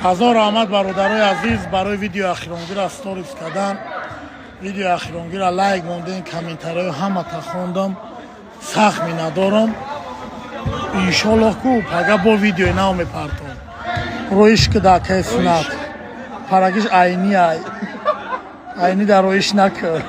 هزار آمد برادرای عزیز برای ویدیو اخیرانگیر استوریز کردن. ویدیو اخیرانگیر لایک موندین، کامنت‌های همه تا خوندم. سخت می ندارم. انشالله کو پگه با ویدیو نو میپرتم. رویش که در کس ند. پرگیش عینی در رویش نکر.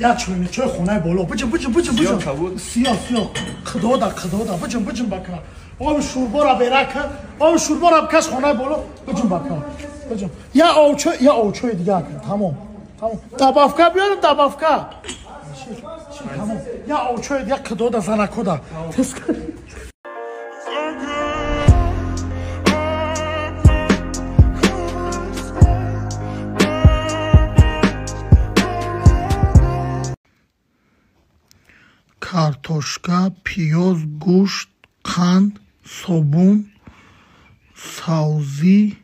یا چونه چه خونه بالا بچم سیاه خدا بچم بکن آب شوربا را برک آب شوربا را بکش خونه بالا بچم بکن یا اوچو دیگه تمام دبافکا بیار دبافکا تمام یا اوچو دیگه خدا زنکودا کارتوشکا، پیاز، گوشت، قند، صابون، سبزی،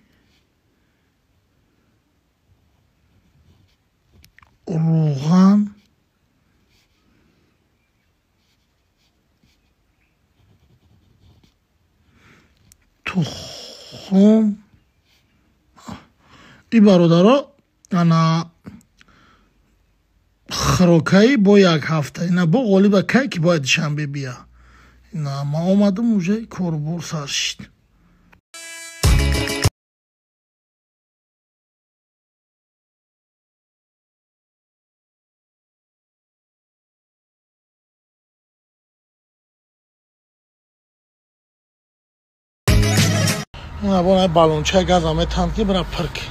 روغن، تخم. این برادرها انا خروکایی با یک هفته اینا با غالبا کی که باید شنبه بیا اینا ما آمدم اونجا کاربار سر شد. اون با بالونچه گاز همه تانکی برای پرک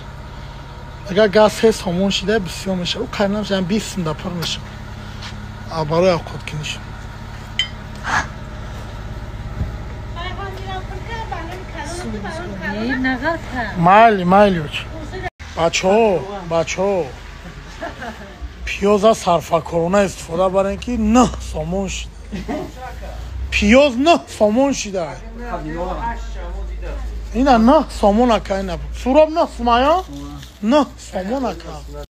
اگر گاز هست همون شده بسیار میشه او کارنامش هم 20 دا پر میشه برای خود کنیش مایلی بچه پیاز صرفه‌کارانه استفاده برای اینکه نه سامان شده پیاز نه سامان شده اینا نه سامان اکا اینا سوراب نه سمایا نه سامان اکا